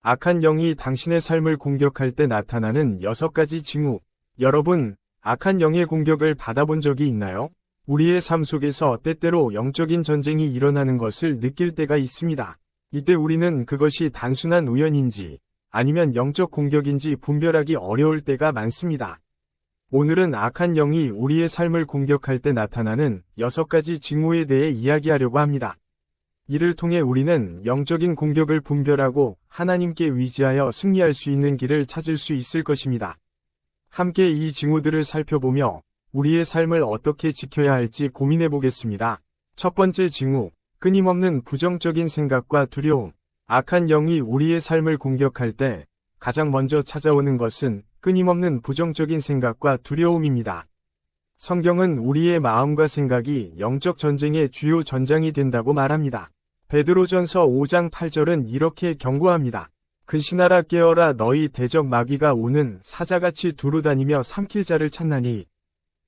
악한 영이 당신의 삶을 공격할 때 나타나는 6가지 징후. 여러분, 악한 영의 공격을 받아본 적이 있나요? 우리의 삶 속에서 때때로 영적인 전쟁이 일어나는 것을 느낄 때가 있습니다. 이때 우리는 그것이 단순한 우연인지 아니면 영적 공격인지 분별하기 어려울 때가 많습니다. 오늘은 악한 영이 우리의 삶을 공격할 때 나타나는 6가지 징후에 대해 이야기하려고 합니다. 이를 통해 우리는 영적인 공격을 분별하고 하나님께 의지하여 승리할 수 있는 길을 찾을 수 있을 것입니다. 함께 이 징후들을 살펴보며 우리의 삶을 어떻게 지켜야 할지 고민해 보겠습니다. 첫 번째 징후, 끊임없는 부정적인 생각과 두려움. 악한 영이 우리의 삶을 공격할 때 가장 먼저 찾아오는 것은 끊임없는 부정적인 생각과 두려움입니다. 성경은 우리의 마음과 생각이 영적 전쟁의 주요 전장이 된다고 말합니다. 베드로전서 5장 8절은 이렇게 경고합니다. 근신하라 깨어라 너희 대적 마귀가 오는 사자같이 두루다니며 삼킬 자를 찾나니.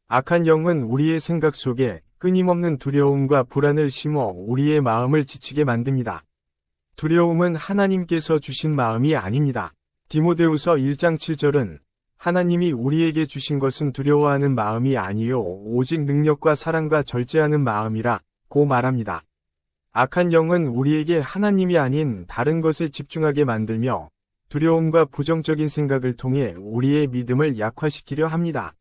악한 영은 우리의 생각 속에 끊임없는 두려움과 불안을 심어 우리의 마음을 지치게 만듭니다. 두려움은 하나님께서 주신 마음이 아닙니다. 디모데후서 1장 7절은 하나님이 우리에게 주신 것은 두려워하는 마음이 아니요 오직 능력과 사랑과 절제하는 마음이라 고 말합니다. 악한 영은 우리에게 하나님이 아닌 다른 것에 집중하게 만들며 두려움과 부정적인 생각을 통해 우리의 믿음을 약화시키려 합니다.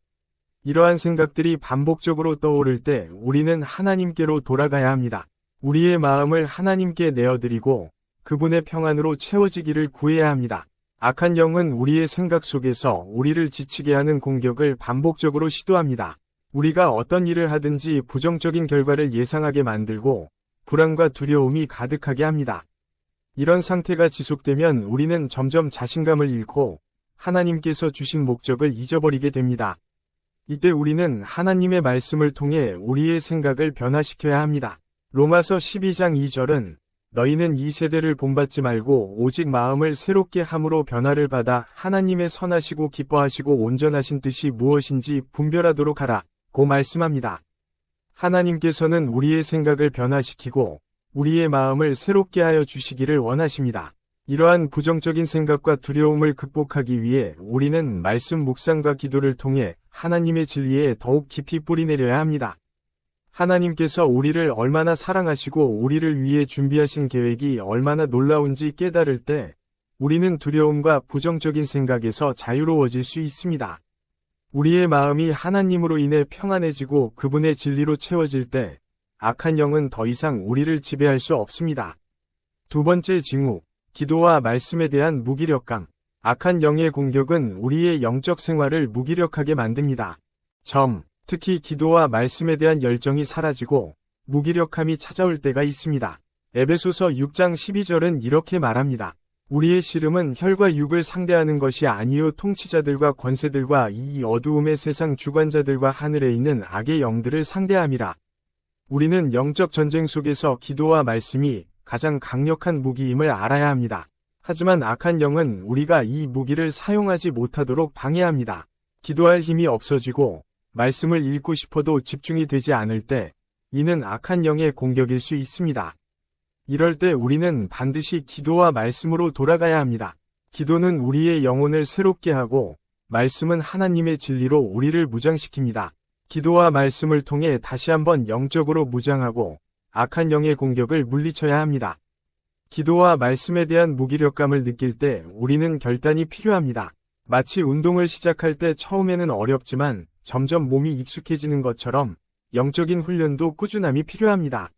이러한 생각들이 반복적으로 떠오를 때 우리는 하나님께로 돌아가야 합니다. 우리의 마음을 하나님께 내어드리고 그분의 평안으로 채워지기를 구해야 합니다. 악한 영은 우리의 생각 속에서 우리를 지치게 하는 공격을 반복적으로 시도합니다. 우리가 어떤 일을 하든지 부정적인 결과를 예상하게 만들고 불안과 두려움이 가득하게 합니다. 이런 상태가 지속되면 우리는 점점 자신감을 잃고 하나님께서 주신 목적을 잊어버리게 됩니다. 이때 우리는 하나님의 말씀을 통해 우리의 생각을 변화시켜야 합니다. 로마서 12장 2절은 너희는 이 세대를 본받지 말고 오직 마음을 새롭게 함으로 변화를 받아 하나님의 선하시고 기뻐하시고 온전하신 뜻이 무엇인지 분별하도록 하라 고 말씀합니다. 하나님께서는 우리의 생각을 변화시키고 우리의 마음을 새롭게 하여 주시기를 원하십니다. 이러한 부정적인 생각과 두려움을 극복하기 위해 우리는 말씀 묵상과 기도를 통해 하나님의 진리에 더욱 깊이 뿌리내려야 합니다. 하나님께서 우리를 얼마나 사랑하시고 우리를 위해 준비하신 계획이 얼마나 놀라운지 깨달을 때 우리는 두려움과 부정적인 생각에서 자유로워질 수 있습니다. 우리의 마음이 하나님으로 인해 평안해지고 그분의 진리로 채워질 때 악한 영은 더 이상 우리를 지배할 수 없습니다. 두 번째 징후, 기도와 말씀에 대한 무기력감. 악한 영의 공격은 우리의 영적 생활을 무기력하게 만듭니다. 특히 기도와 말씀에 대한 열정이 사라지고 무기력함이 찾아올 때가 있습니다. 에베소서 6장 12절은 이렇게 말합니다. 우리의 씨름은 혈과 육을 상대하는 것이 아니요 통치자들과 권세들과 이 어두움의 세상 주관자들과 하늘에 있는 악의 영들을 상대함이라. 우리는 영적 전쟁 속에서 기도와 말씀이 가장 강력한 무기임을 알아야 합니다. 하지만 악한 영은 우리가 이 무기를 사용하지 못하도록 방해합니다. 기도할 힘이 없어지고 말씀을 읽고 싶어도 집중이 되지 않을 때 이는 악한 영의 공격일 수 있습니다. 이럴 때 우리는 반드시 기도와 말씀으로 돌아가야 합니다. 기도는 우리의 영혼을 새롭게 하고 말씀은 하나님의 진리로 우리를 무장시킵니다. 기도와 말씀을 통해 다시 한번 영적으로 무장하고 악한 영의 공격을 물리쳐야 합니다. 기도와 말씀에 대한 무기력감을 느낄 때 우리는 결단이 필요합니다. 마치 운동을 시작할 때 처음에는 어렵지만 점점 몸이 익숙해지는 것처럼 영적인 훈련도 꾸준함이 필요합니다.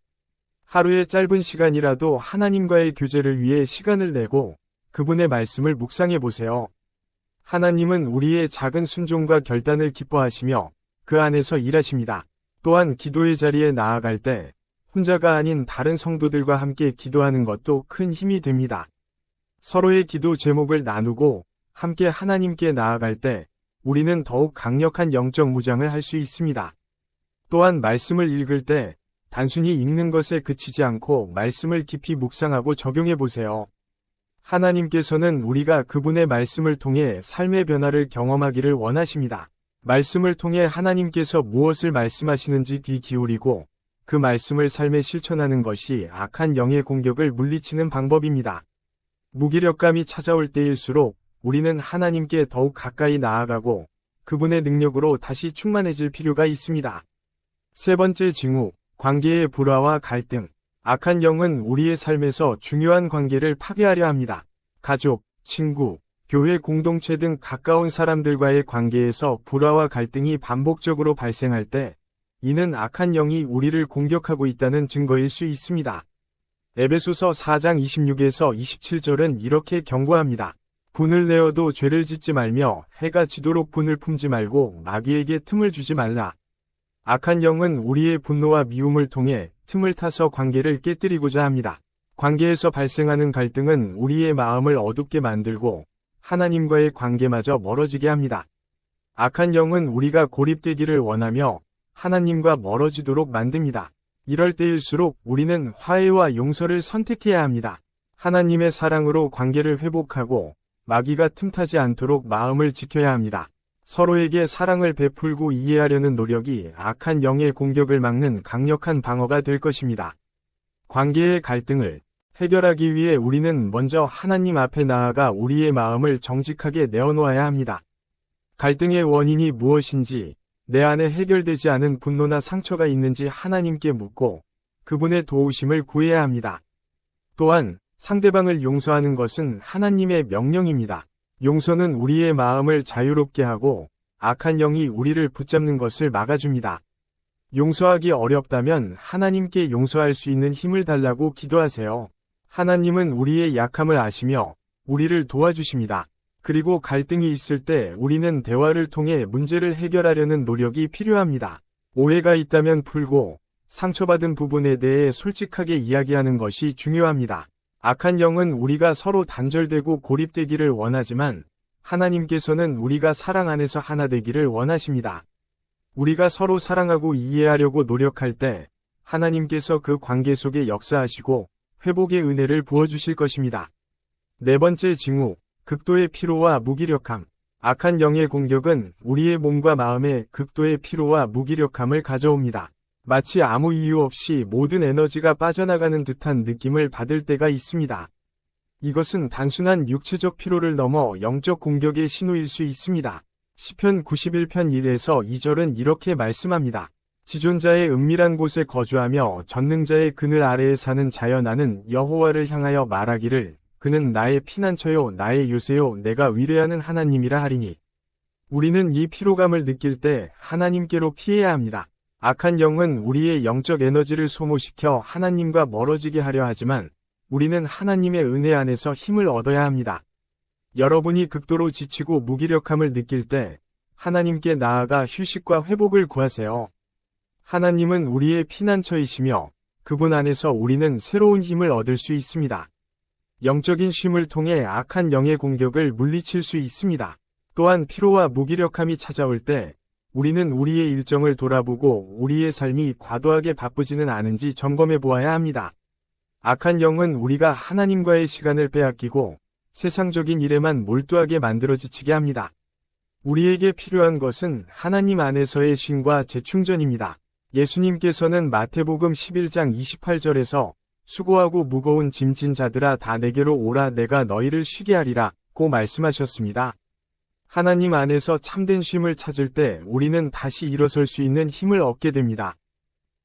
하루의 짧은 시간이라도 하나님과의 교제를 위해 시간을 내고 그분의 말씀을 묵상해 보세요. 하나님은 우리의 작은 순종과 결단을 기뻐하시며 그 안에서 일하십니다. 또한 기도의 자리에 나아갈 때 혼자가 아닌 다른 성도들과 함께 기도하는 것도 큰 힘이 됩니다. 서로의 기도 제목을 나누고 함께 하나님께 나아갈 때 우리는 더욱 강력한 영적 무장을 할 수 있습니다. 또한 말씀을 읽을 때 단순히 읽는 것에 그치지 않고 말씀을 깊이 묵상하고 적용해 보세요. 하나님께서는 우리가 그분의 말씀을 통해 삶의 변화를 경험하기를 원하십니다. 말씀을 통해 하나님께서 무엇을 말씀하시는지 귀 기울이고 그 말씀을 삶에 실천하는 것이 악한 영의 공격을 물리치는 방법입니다. 무기력감이 찾아올 때일수록 우리는 하나님께 더욱 가까이 나아가고 그분의 능력으로 다시 충만해질 필요가 있습니다. 세 번째 징후, 관계의 불화와 갈등. 악한 영은 우리의 삶에서 중요한 관계를 파괴하려 합니다. 가족, 친구, 교회 공동체 등 가까운 사람들과의 관계에서 불화와 갈등이 반복적으로 발생할 때 이는 악한 영이 우리를 공격하고 있다는 증거일 수 있습니다. 에베소서 4장 26에서 27절은 이렇게 경고합니다. 분을 내어도 죄를 짓지 말며 해가 지도록 분을 품지 말고 마귀에게 틈을 주지 말라. 악한 영은 우리의 분노와 미움을 통해 틈을 타서 관계를 깨뜨리고자 합니다. 관계에서 발생하는 갈등은 우리의 마음을 어둡게 만들고 하나님과의 관계마저 멀어지게 합니다. 악한 영은 우리가 고립되기를 원하며 하나님과 멀어지도록 만듭니다. 이럴 때일수록 우리는 화해와 용서를 선택해야 합니다. 하나님의 사랑으로 관계를 회복하고 마귀가 틈타지 않도록 마음을 지켜야 합니다. 서로에게 사랑을 베풀고 이해하려는 노력이 악한 영의 공격을 막는 강력한 방어가 될 것입니다. 관계의 갈등을 해결하기 위해 우리는 먼저 하나님 앞에 나아가 우리의 마음을 정직하게 내어놓아야 합니다. 갈등의 원인이 무엇인지, 내 안에 해결되지 않은 분노나 상처가 있는지 하나님께 묻고 그분의 도우심을 구해야 합니다. 또한 상대방을 용서하는 것은 하나님의 명령입니다. 용서는 우리의 마음을 자유롭게 하고 악한 영이 우리를 붙잡는 것을 막아줍니다. 용서하기 어렵다면 하나님께 용서할 수 있는 힘을 달라고 기도하세요. 하나님은 우리의 약함을 아시며 우리를 도와주십니다. 그리고 갈등이 있을 때 우리는 대화를 통해 문제를 해결하려는 노력이 필요합니다. 오해가 있다면 풀고 상처받은 부분에 대해 솔직하게 이야기하는 것이 중요합니다. 악한 영은 우리가 서로 단절되고 고립되기를 원하지만 하나님께서는 우리가 사랑 안에서 하나 되기를 원하십니다. 우리가 서로 사랑하고 이해하려고 노력할 때 하나님께서 그 관계 속에 역사하시고 회복의 은혜를 부어주실 것입니다. 네 번째 징후, 극도의 피로와 무기력함. 악한 영의 공격은 우리의 몸과 마음에 극도의 피로와 무기력함을 가져옵니다. 마치 아무 이유 없이 모든 에너지가 빠져나가는 듯한 느낌을 받을 때가 있습니다. 이것은 단순한 육체적 피로를 넘어 영적 공격의 신호일 수 있습니다. 시편 91편 1에서 2절은 이렇게 말씀합니다. 지존자의 은밀한 곳에 거주하며 전능자의 그늘 아래에 사는 자여 나는 여호와를 향하여 말하기를 그는 나의 피난처요 나의 요새요 내가 의뢰하는 하나님이라 하리니. 우리는 이 피로감을 느낄 때 하나님께로 피해야 합니다. 악한 영은 우리의 영적 에너지를 소모시켜 하나님과 멀어지게 하려 하지만 우리는 하나님의 은혜 안에서 힘을 얻어야 합니다. 여러분이 극도로 지치고 무기력함을 느낄 때 하나님께 나아가 휴식과 회복을 구하세요. 하나님은 우리의 피난처이시며 그분 안에서 우리는 새로운 힘을 얻을 수 있습니다. 영적인 쉼을 통해 악한 영의 공격을 물리칠 수 있습니다. 또한 피로와 무기력함이 찾아올 때 우리는 우리의 일정을 돌아보고 우리의 삶이 과도하게 바쁘지는 않은지 점검해 보아야 합니다. 악한 영은 우리가 하나님과의 시간을 빼앗기고 세상적인 일에만 몰두하게 만들어 지치게 합니다. 우리에게 필요한 것은 하나님 안에서의 쉼과 재충전입니다. 예수님께서는 마태복음 11장 28절에서 수고하고 무거운 짐진 자들아 다 내게로 오라 내가 너희를 쉬게 하리라 고 말씀하셨습니다. 하나님 안에서 참된 쉼을 찾을 때 우리는 다시 일어설 수 있는 힘을 얻게 됩니다.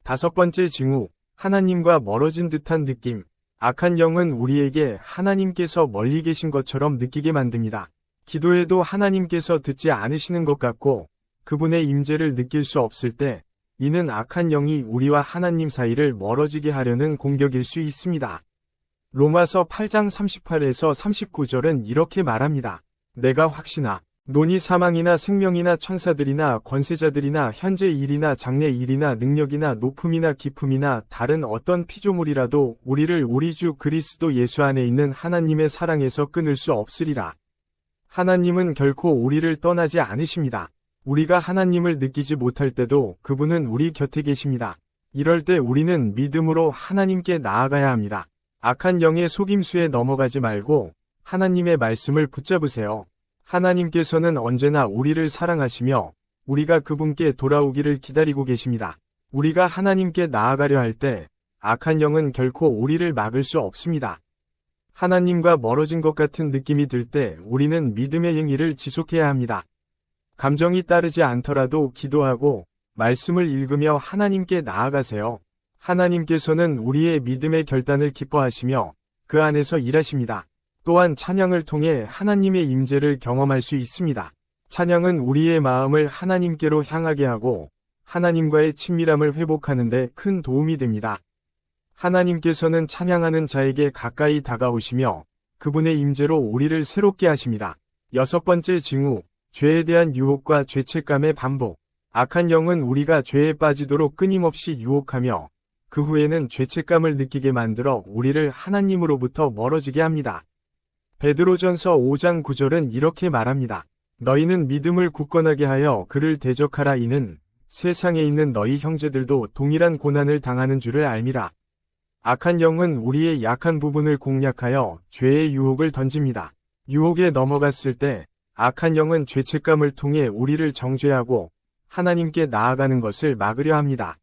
다섯 번째 징후, 하나님과 멀어진 듯한 느낌. 악한 영은 우리에게 하나님께서 멀리 계신 것처럼 느끼게 만듭니다. 기도해도 하나님께서 듣지 않으시는 것 같고 그분의 임재를 느낄 수 없을 때 이는 악한 영이 우리와 하나님 사이를 멀어지게 하려는 공격일 수 있습니다. 로마서 8장 38에서 39절은 이렇게 말합니다. 내가 확신하 노니 사망이나 생명이나 천사들이나 권세자들이나 현재 일이나 장래 일이나 능력이나 높음이나 깊음이나 다른 어떤 피조물이라도 우리를 우리 주 그리스도 예수 안에 있는 하나님의 사랑에서 끊을 수 없으리라. 하나님은 결코 우리를 떠나지 않으십니다. 우리가 하나님을 느끼지 못할 때도 그분은 우리 곁에 계십니다. 이럴 때 우리는 믿음으로 하나님께 나아가야 합니다. 악한 영의 속임수에 넘어가지 말고 하나님의 말씀을 붙잡으세요. 하나님께서는 언제나 우리를 사랑하시며 우리가 그분께 돌아오기를 기다리고 계십니다. 우리가 하나님께 나아가려 할 때 악한 영은 결코 우리를 막을 수 없습니다. 하나님과 멀어진 것 같은 느낌이 들 때 우리는 믿음의 행위를 지속해야 합니다. 감정이 따르지 않더라도 기도하고 말씀을 읽으며 하나님께 나아가세요. 하나님께서는 우리의 믿음의 결단을 기뻐하시며 그 안에서 일하십니다. 또한 찬양을 통해 하나님의 임재를 경험할 수 있습니다. 찬양은 우리의 마음을 하나님께로 향하게 하고 하나님과의 친밀함을 회복하는 데 큰 도움이 됩니다. 하나님께서는 찬양하는 자에게 가까이 다가오시며 그분의 임재로 우리를 새롭게 하십니다. 6번째 징후, 죄에 대한 유혹과 죄책감의 반복. 악한 영은 우리가 죄에 빠지도록 끊임없이 유혹하며 그 후에는 죄책감을 느끼게 만들어 우리를 하나님으로부터 멀어지게 합니다. 베드로전서 5장 9절은 이렇게 말합니다. 너희는 믿음을 굳건하게 하여 그를 대적하라. 이는 세상에 있는 너희 형제들도 동일한 고난을 당하는 줄을 알미라. 악한 영은 우리의 약한 부분을 공략하여 죄의 유혹을 던집니다. 유혹에 넘어갔을 때 악한 영은 죄책감을 통해 우리를 정죄하고 하나님께 나아가는 것을 막으려 합니다.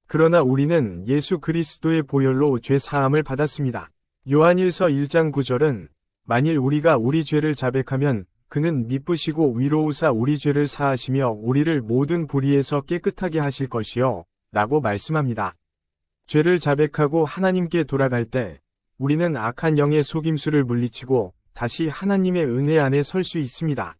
그러나 우리는 예수 그리스도의 보혈로 죄 사함을 받았습니다. 요한일서 1장 9절은 만일 우리가 우리 죄를 자백하면 그는 미쁘시고 위로우사 우리 죄를 사하시며 우리를 모든 불의에서 깨끗하게 하실 것이요 라고 말씀합니다. 죄를 자백하고 하나님께 돌아갈 때 우리는 악한 영의 속임수를 물리치고 다시 하나님의 은혜 안에 설 수 있습니다.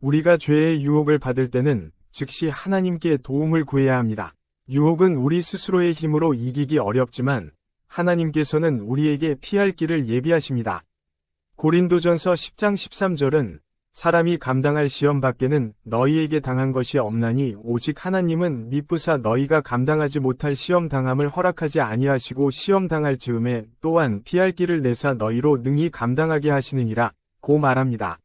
우리가 죄의 유혹을 받을 때는 즉시 하나님께 도움을 구해야 합니다. 유혹은 우리 스스로의 힘으로 이기기 어렵지만 하나님께서는 우리에게 피할 길을 예비하십니다. 고린도전서 10장 13절은 사람이 감당할 시험 밖에는 너희에게 당한 것이 없나니 오직 하나님은 미쁘사 너희가 감당하지 못할 시험 당함을 허락하지 아니하시고 시험 당할 즈음에 또한 피할 길을 내사 너희로 능히 감당하게 하시느니라 고 말합니다.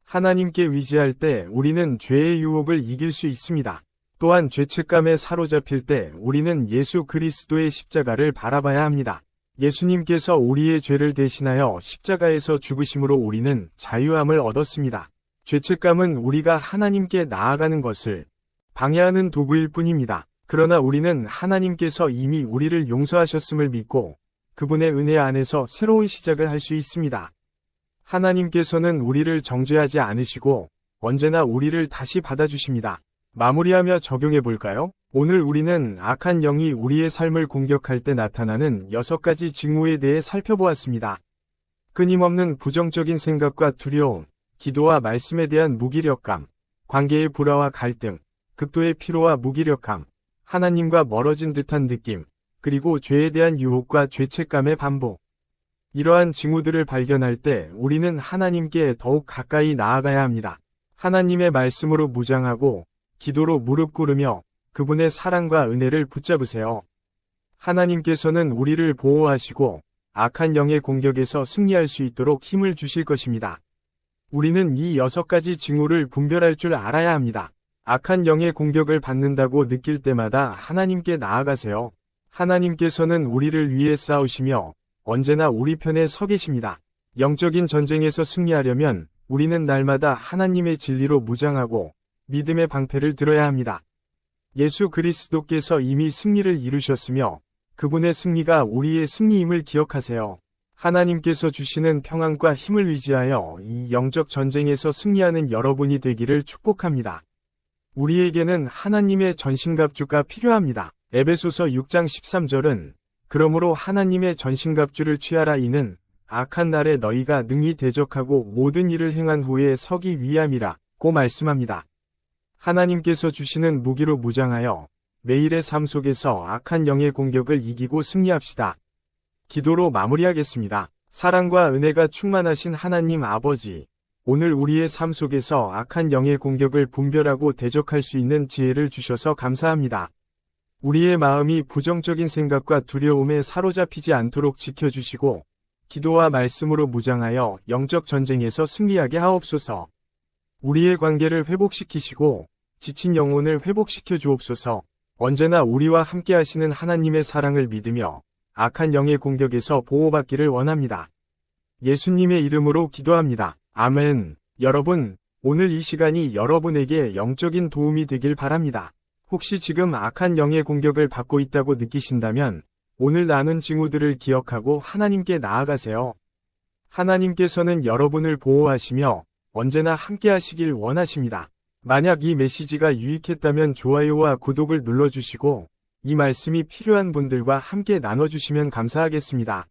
하나님께 의지할 때 우리는 죄의 유혹을 이길 수 있습니다. 또한 죄책감에 사로잡힐 때 우리는 예수 그리스도의 십자가를 바라봐야 합니다. 예수님께서 우리의 죄를 대신하여 십자가에서 죽으심으로 우리는 자유함을 얻었습니다. 죄책감은 우리가 하나님께 나아가는 것을 방해하는 도구일 뿐입니다. 그러나 우리는 하나님께서 이미 우리를 용서하셨음을 믿고 그분의 은혜 안에서 새로운 시작을 할 수 있습니다. 하나님께서는 우리를 정죄하지 않으시고 언제나 우리를 다시 받아주십니다. 마무리하며 적용해 볼까요? 오늘 우리는 악한 영이 우리의 삶을 공격할 때 나타나는 6가지 징후에 대해 살펴보았습니다. 끊임없는 부정적인 생각과 두려움, 기도와 말씀에 대한 무기력감, 관계의 불화와 갈등, 극도의 피로와 무기력함, 하나님과 멀어진 듯한 느낌, 그리고 죄에 대한 유혹과 죄책감의 반복. 이러한 징후들을 발견할 때 우리는 하나님께 더욱 가까이 나아가야 합니다. 하나님의 말씀으로 무장하고 기도로 무릎 꿇으며 그분의 사랑과 은혜를 붙잡으세요. 하나님께서는 우리를 보호하시고 악한 영의 공격에서 승리할 수 있도록 힘을 주실 것입니다. 우리는 이 6가지 징후를 분별할 줄 알아야 합니다. 악한 영의 공격을 받는다고 느낄 때마다 하나님께 나아가세요. 하나님께서는 우리를 위해 싸우시며 언제나 우리 편에 서 계십니다. 영적인 전쟁에서 승리하려면 우리는 날마다 하나님의 진리로 무장하고 믿음의 방패를 들어야 합니다. 예수 그리스도께서 이미 승리를 이루셨으며 그분의 승리가 우리의 승리임을 기억하세요. 하나님께서 주시는 평안과 힘을 의지하여 이 영적 전쟁에서 승리하는 여러분이 되기를 축복합니다. 우리에게는 하나님의 전신갑주가 필요합니다. 에베소서 6장 13절은 그러므로 하나님의 전신갑주를 취하라. 이는 악한 날에 너희가 능히 대적하고 모든 일을 행한 후에 서기 위함이라 고 말씀합니다. 하나님께서 주시는 무기로 무장하여 매일의 삶 속에서 악한 영의 공격을 이기고 승리합시다. 기도로 마무리하겠습니다. 사랑과 은혜가 충만하신 하나님 아버지, 오늘 우리의 삶 속에서 악한 영의 공격을 분별하고 대적할 수 있는 지혜를 주셔서 감사합니다. 우리의 마음이 부정적인 생각과 두려움에 사로잡히지 않도록 지켜주시고 기도와 말씀으로 무장하여 영적 전쟁에서 승리하게 하옵소서. 우리의 관계를 회복시키시고 지친 영혼을 회복시켜 주옵소서. 언제나 우리와 함께 하시는 하나님의 사랑을 믿으며 악한 영의 공격에서 보호받기를 원합니다. 예수님의 이름으로 기도합니다. 아멘. 여러분, 오늘 이 시간이 여러분에게 영적인 도움이 되길 바랍니다. 혹시 지금 악한 영의 공격을 받고 있다고 느끼신다면 오늘 나눈 징후들을 기억하고 하나님께 나아가세요. 하나님께서는 여러분을 보호하시며 언제나 함께 하시길 원하십니다. 만약 이 메시지가 유익했다면 좋아요와 구독을 눌러주시고 이 말씀이 필요한 분들과 함께 나눠주시면 감사하겠습니다.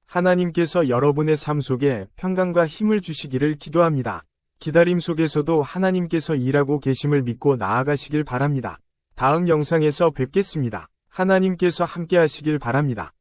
하나님께서 여러분의 삶 속에 평강과 힘을 주시기를 기도합니다. 기다림 속에서도 하나님께서 일하고 계심을 믿고 나아가시길 바랍니다. 다음 영상에서 뵙겠습니다. 하나님께서 함께 하시길 바랍니다.